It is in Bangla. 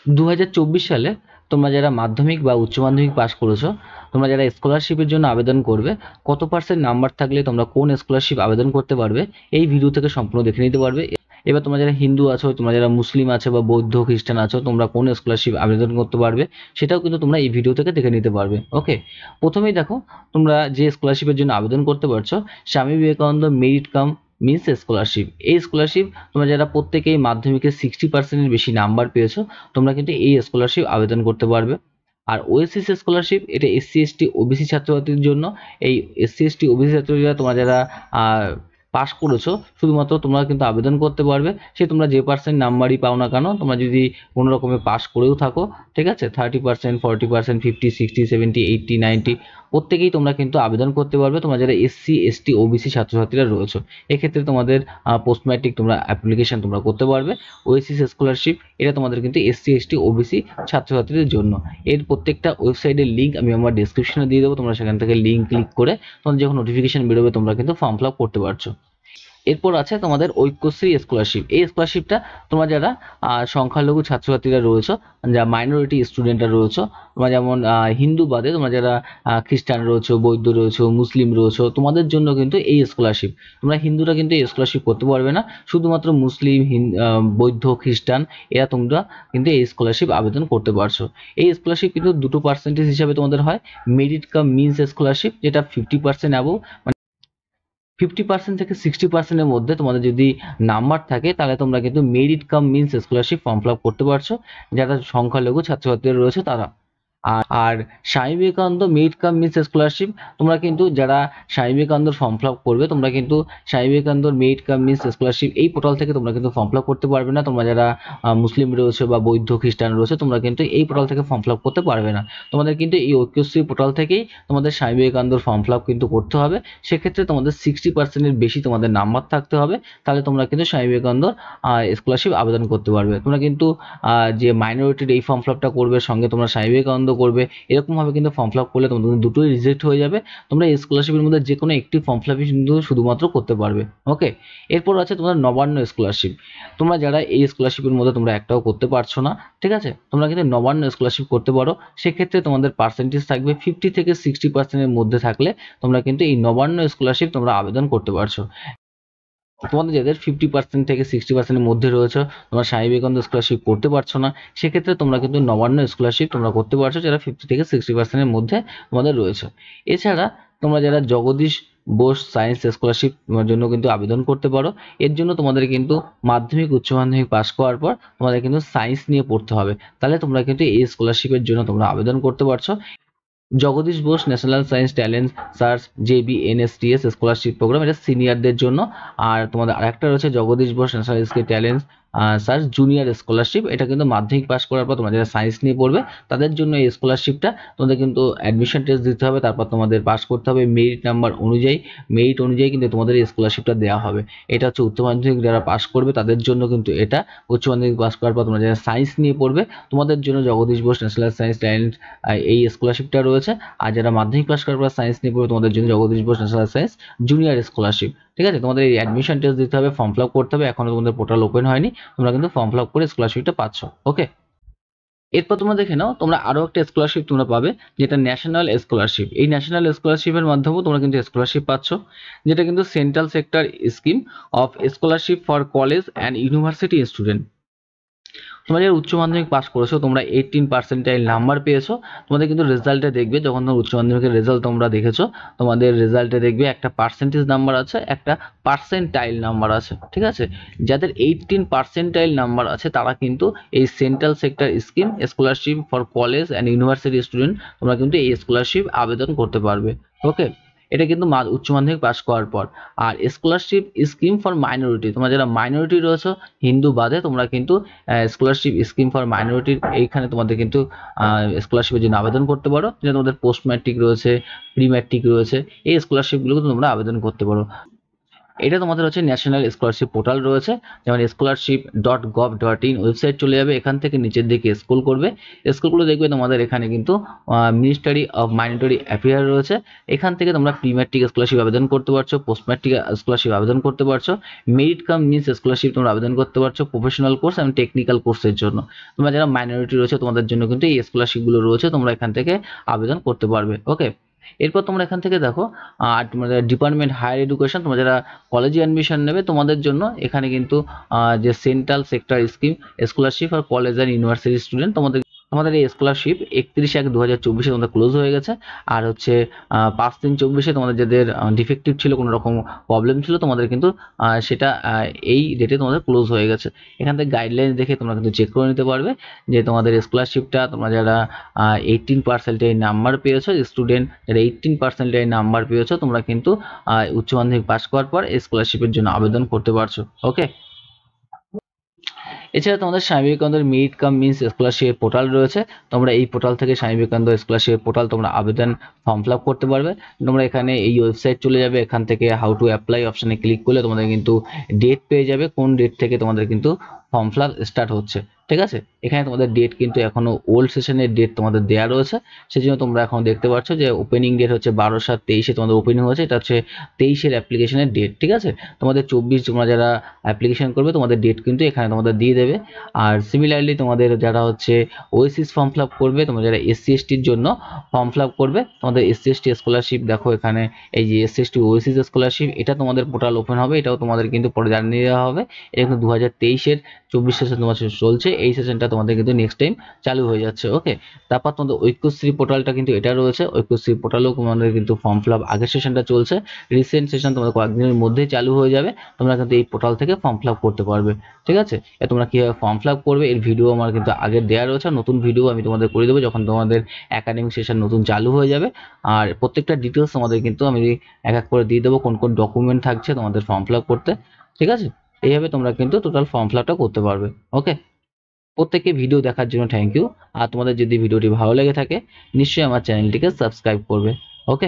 2024 সালে তোমরা যারা মাধ্যমিক বা উচ্চ মাধ্যমিক পাস করেছো, তোমরা যারা স্কলারশিপের জন্য আবেদন করবে, কত পার্সেন্ট নাম্বার থাকলে তোমরা কোন স্কলারশিপ আবেদন করতে পারবে এই ভিডিও থেকে সম্পূর্ণ দেখে নিতে পারবে। এবার তোমরা যারা হিন্দু আছো, তোমরা যারা মুসলিম আছো বা বৌদ্ধ খ্রিস্টান আছো, তোমরা কোন স্কলারশিপ আবেদন করতে পারবে সেটাও কিন্তু তোমরা এই ভিডিও থেকে দেখে নিতে পারবে। ওকে, প্রথমেই দেখো তোমরা যে স্কলারশিপের জন্য আবেদন করতে পারছো, Swami Vivekananda merit cum means scholarship. এই স্কলারশিপ তোমরা যারা প্রত্যেকেই মাধ্যমিকে 60%-এর বেশি নাম্বার পেয়েছো, তোমরা কিন্তু এই স্কলারশিপ আবেদন করতে পারবে। আর ওএসিস স্কলারশিপ এটা এসসি এসটি ওবিসি ছাত্রছাত্রীর জন্য। এই এসসি এসটি ওবিসি ছাত্রছাত্রীরা তোমরা যারা পাস করেছো, শুধুমাত্র তোমরা কিন্তু আবেদন করতে পারবে। সে তোমরা যে পার্সেন্ট নাম্বারই পাও না কেন, তোমরা যদি কোনো রকমে পাস করেও থাকো, ঠিক আছে, 30%, 40%, 50, 60, 70, 80, 90 প্রত্যেকেই তোমরা কিন্তু আবেদন করতে পারবে। তোমরা যারা এসসি এসটি ওবিসি ছাত্রছাত্রীরা রয়েছে, এক্ষেত্রে তোমাদের পোস্ট ম্যাট্রিক তোমরা অ্যাপ্লিকেশন তোমরা করতে পারবে। ওএসিস স্কলারশিপ এটা তোমাদের কিন্তু এসসি এসটি ওবিসি ছাত্রছাত্রীদের জন্য। এর প্রত্যেকটা ওয়েবসাইটের লিঙ্ক আমি আমার ডেসক্রিপশনে দিয়ে দেবো, তোমরা সেখান থেকে লিঙ্ক ক্লিক করে তোমাদের যখন নোটিফিকেশন বেরোবে তোমরা কিন্তু ফর্ম ফিল আপ করতে পারছো। এরপর আছে তোমাদের ঐক্যশ্রী স্কলারশিপ। এই স্কলারশিপটা তোমরা যারা সংখ্যালঘু ছাত্রছাত্রীরা রয়েছে, যা মাইনরিটি স্টুডেন্টরা রয়েছে, তোমরা যেমন হিন্দু বাদে তোমরা যারা খ্রিস্টান রয়েছে, বৌদ্ধ রয়েছে, মুসলিম রয়েছে, তোমাদের জন্য কিন্তু এই স্কলারশিপ। তোমরা হিন্দুরা কিন্তু এই স্কলারশিপ করতে পারবে না, শুধুমাত্র মুসলিম, বৌদ্ধ, খ্রিস্টান এরা তোমরা কিন্তু এই স্কলারশিপ আবেদন করতে পারছো। এই স্কলারশিপ কিন্তু 2% হিসাবে তোমাদের হয়। মেরিট কাম মিন্স স্কলারশিপ, যেটা 50% অ্যাবভ, 50% থেকে 60%-এর মধ্যে তোমাদের যদি নাম্বার থাকে, তাহলে তোমরা কিন্তু merit cum means scholarship form fill up করতে পারছো, যারা সংখ্যালঘু ছাত্রছাত্রীরা রয়েছে তারা। আর Swami Vivekananda merit cum means scholarship, তোমরা কিন্তু যারা স্বামী বিবেকানন্দর ফর্ম ফিল আপ করবে, তোমরা কিন্তু স্বামী বিবেকানন্দর মেরিট কাম মিন্স স্কলারশিপ এই পোর্টাল থেকে তোমরা কিন্তু ফর্ম ফিল আপ করতে পারবে না। তোমরা যারা মুসলিম রয়েছে বা বৌদ্ধ খ্রিস্টান রয়েছে, তোমরা কিন্তু এই পোর্টাল থেকে ফর্ম ফিল আপ করতে পারবে না। তোমাদের কিন্তু এই ঐক্যশ্রী পোর্টাল থেকেই তোমাদের স্বামী বিবেকানন্দর ফর্ম ফিল আপ কিন্তু করতে হবে। সেক্ষেত্রে তোমাদের 60%-এর বেশি তোমাদের নাম্বার থাকতে হবে, তাহলে তোমরা কিন্তু স্বামী বিবেকানন্দর স্কলারশিপ আবেদন করতে পারবে। তোমরা কিন্তু যে মাইনরিটির এই ফর্ম ফিল আপটা করবে, সঙ্গে তোমরা স্বামী বিবেকানন্দ করবে, এরকমভাবে কিন্তু ফর্ম ফিল আপ করলে তোমাদের দুটোই রিজেক্ট হয়ে যাবে। তোমরা এই স্কলারশিপের মধ্যে যে কোনো একটি ফর্ম ফিল আপই কিন্তু শুধুমাত্র করতে পারবে। ওকে, এরপর আছে তোমাদের নবান্ন স্কলারশিপ। তোমরা যারা এই স্কলারশিপের মধ্যে তোমরা একটাও করতে পারছো না, ঠিক আছে, তোমরা কিন্তু নবান্ন স্কলারশিপ করতে পারো। সেক্ষেত্রে তোমাদের পার্সেন্টেজ থাকবে 50 থেকে 60%-এর মধ্যে থাকলে তোমরা কিন্তু এই নবান্ন স্কলারশিপ তোমরা আবেদন করতে পারছো। তোমাদের যাদের 50% থেকে 60%-এর মধ্যে রয়েছে, তোমরা স্বামী বিবেকানন্দ স্কলারশিপ করতে পারছো না, সেক্ষেত্রে তোমরা কিন্তু নবান্ন স্কলারশিপ তোমরা করতে পারছো, যারা 50 থেকে 60%-এর মধ্যে তোমাদের রয়েছে। এছাড়া তোমরা যারা জগদীশ বোস সায়েন্স স্কলারশিপ তোমার জন্য কিন্তু আবেদন করতে পারো। এর জন্য তোমাদের কিন্তু মাধ্যমিক উচ্চ মাধ্যমিক পাস করার পর তোমাদের কিন্তু সায়েন্স নিয়ে পড়তে হবে, তাহলে তোমরা কিন্তু এই স্কলারশিপের জন্য তোমরা আবেদন করতে পারছো। Jagadish Bose national science talent search JBNSTS scholarship programme, এটা সিনিয়রদের জন্য। আর তোমাদের আরেকটা রয়েছে Jagadish Bose national skill talent search junior scholarship, এটা কিন্তু মাধ্যমিক পাস করার পর তোমরা যারা সায়েন্স নিয়ে পড়বে তাদের জন্য এই স্কলারশিপটা। তোমাদের কিন্তু অ্যাডমিশন টেস্ট দিতে হবে, তারপর তোমাদের পাস করতে হবে মেরিট নাম্বার অনুযায়ী। মেরিট অনুযায়ী কিন্তু তোমাদের এই স্কলারশিপটা দেওয়া হবে। এটা হচ্ছে উচ্চ মাধ্যমিক যারা পাস করবে তাদের জন্য কিন্তু এটা। উচ্চ মাধ্যমিক পাস করার পর তোমরা যারা সায়েন্স নিয়ে পড়বে তোমাদের জন্য Jagadish Bose national science talent এই স্কলারশিপটা রয়েছে। আর যারা মাধ্যমিক পাস করার পর সায়েন্স নিয়ে পড়বে তোমাদের জন্য Jagadish Bose national science junior scholarship. ঠিক আছে, তোমাদের এই অ্যাডমিশন টেস্ট দিতে হবে, ফর্ম ফিল আপ করতে হবে, এখনো তোমাদের পোর্টাল ওপেন হয়নি, তোমরা কিন্তু ফর্ম ফিল আপ করে স্কলারশিপটা পাচ্ছ। ওকে, এরপর তোমরা দেখে নাও, তোমরা আরও একটা স্কলারশিপ তোমরা পাবে, যেটা ন্যাশনাল স্কলারশিপ। এই ন্যাশনাল স্কলারশিপের মাধ্যমেও তোমরা কিন্তু স্কলারশিপ পাচ্ছ, যেটা কিন্তু central sector scheme of scholarship for college and university student. তোমরা যারা উচ্চ মাধ্যমিক পাস করেছো, তোমরা 18% নাম্বার পেয়েছো, তোমাদের কিন্তু রেজাল্টে দেখবে, যখন তোমরা উচ্চ মাধ্যমিকের রেজাল্ট তোমরা দেখেছো, তোমাদের রেজাল্টে দেখবে একটা পার্সেন্টেজ নাম্বার আছে, একটা পার্সেন্টাইল নাম্বার আছে। ঠিক আছে, যাদের 18% নাম্বার আছে তারা কিন্তু এই central sector scheme scholarship for college and university student তোমরা কিন্তু এই স্কলারশিপ আবেদন করতে পারবে। ওকে, এটা কিন্তু উচ্চ মাধ্যমিক পাস করার পর। আর স্কলারশিপ স্কিম ফর মাইনরিটি, তোমরা যারা মাইনরিটি রয়েছে হিন্দু বাদে, তোমরা কিন্তু স্কলারশিপ স্কিম ফর মাইনরিটির এইখানে তোমাদের কিন্তু স্কলারশিপের জন্য আবেদন করতে পারো, যেটা তোমাদের পোস্ট ম্যাট্রিক রয়েছে, প্রি ম্যাট্রিক রয়েছে, এই স্কলারশিপগুলো তোমরা আবেদন করতে পারো। এটা তোমাদের হচ্ছে ন্যাশনাল স্কলারশিপ পোর্টাল রয়েছে, যেমন scholarship.gov.in ওয়েবসাইট চলে যাবে, এখান থেকে নিচের দিকে স্ক্রল করবে, স্ক্রল দেখবে তোমাদের এখানে কিন্তু মিনিস্ট্রি অফ মাইনরিটি অ্যাফেয়ার রয়েছে। এখান থেকে তোমরা প্রি ম্যাট্রিক স্কলারশিপ আবেদন করতে পারছো, পোস্ট ম্যাট্রিক স্কলারশিপ আবেদন করতে পারছো, মেরিট কাম মিন্স স্কলারশিপ তোমরা আবেদন করতে পারছো প্রফেশনাল কোর্স এবং টেকনিক্যাল কোর্সের জন্য। তোমরা যারা মাইনরিটি রয়েছে তোমাদের জন্য কিন্তু এই স্কলারশিপগুলো রয়েছে, তোমরা এখান থেকে আবেদন করতে পারবে। ওকে, এরপর তোমরা এখান থেকে দেখো তোমাদের ডিপার্টমেন্ট হায়ার এডুকেশন, তোমরা যারা কলেজে অ্যাডমিশন নেবে তোমাদের জন্য এখানে কিন্তু যে সেন্ট্রাল সেক্টর স্কিম স্কলারশিপ আর কলেজ অ্যান্ড ইউনিভার্সিটি স্টুডেন্ট তোমাদের এই স্কলারশিপ 31/1/2024 তোমাদের ক্লোজ হয়ে গেছে। আর হচ্ছে 5/3/24 তোমাদের যাদের ডিফেক্টিভ ছিল, কোনো রকম প্রবলেম ছিল তোমাদের কিন্তু সেটা এই ডেটে তোমাদের ক্লোজ হয়ে গেছে। এখান থেকে গাইডলাইন দেখে তোমরা কিন্তু চেক করে নিতে পারবে যে তোমাদের স্কলারশিপটা তোমরা যারা 18% নাম্বার পেয়েছো, স্টুডেন্ট যারা 18% নাম্বার পেয়েছো তোমরা কিন্তু উচ্চ মাধ্যমিক পাস করার পর এই স্কলারশিপের জন্য আবেদন করতে পারছো। ওকে, এছাড়া তোমাদের স্বামী বিবেকানন্দের merit cum means scholarship portal রয়েছে, তোমরা এই পোর্টাল থেকে স্বামী বিবেকানন্দ স্কলারশিপ পোর্টাল তোমরা আবেদন ফর্ম ফিল আপ করতে পারবে। তোমরা এখানে এই ওয়েবসাইট চলে যাবে, এখান থেকে হাউ টু অ্যাপ্লাই অপশানে ক্লিক করলে তোমাদের কিন্তু ডেট পেয়ে যাবে, কোন ডেট থেকে তোমাদের কিন্তু ফর্ম ফিল আপ স্টার্ট হচ্ছে। ঠিক আছে, এখানে তোমাদের ডেট কিন্তু এখনো ওল্ড সেশনের ডেট তোমাদের দেওয়া রয়েছে, সেই জন্য তোমরা এখন দেখতে পাচ্ছ যে ওপেনিং ডেট হচ্ছে 12/7/23 তোমাদের ওপেনিং হয়েছে, এটা হচ্ছে 23-এর অ্যাপ্লিকেশনের ডেট। ঠিক আছে, তোমাদের 24 তোমরা যারা অ্যাপ্লিকেশন করবে তোমাদের ডেট কিন্তু এখানে তোমাদের দিয়ে দেবে। আর সিমিলারলি তোমাদের যারা হচ্ছে ওএসিস ফর্ম ফিল আপ করবে, তোমরা যারা SC STর জন্য ফর্ম ফিল আপ করবে, তোমাদের SC ST স্কলারশিপ দেখো এখানে এই যে SC ST ওএসিস স্কলারশিপ, এটা তোমাদের পোর্টাল ওপেন হবে, এটাও তোমাদের কিন্তু পরে জানিয়ে দেওয়া হবে। এটা কিন্তু 2023-এর 24 সেশন তোমার চলছে, এই সেশনটা তোমাদের কিন্তু নেক্সট টাইম চালু হয়ে যাচ্ছে। ওকে, তারপর তোমাদের ঐক্যশ্রী পোর্টালটা কিন্তু এটা রয়েছে, ঐক্যশ্রী পোর্টালেও তোমাদের কিন্তু ফর্ম ফিল আপ আগের সেশনটা চলছে, রিসেন্ট সেশন তোমাদের কয়েকদিনের মধ্যেই চালু হয়ে যাবে, তোমরা কিন্তু এই পোর্টাল থেকে ফর্ম ফিল আপ করতে পারবে। ঠিক আছে, তোমরা কীভাবে ফর্ম ফিল আপ করবে এর ভিডিও আমার কিন্তু আগে দেওয়া রয়েছে, নতুন ভিডিও আমি তোমাদের করে দেবো যখন তোমাদের একাডেমিক সেশন নতুন চালু হয়ে যাবে। আর প্রত্যেকটা ডিটেলস তোমাদের কিন্তু আমি এক এক করে দিয়ে দেবো, কোন কোন ডকুমেন্ট থাকছে তোমাদের ফর্ম ফিল আপ করতে। ঠিক আছে, এইভাবে তোমরা কিন্তু টোটাল ফর্ম ফিল আপটা করতে পারবে। ওকে, প্রত্যেককে ভিডিও দেখার জন্য থ্যাংক ইউ। আর তোমাদের যদি ভিডিওটি ভালো লেগে থাকে নিশ্চয়ই আমার চ্যানেলটিকে সাবস্ক্রাইব করবে। ওকে।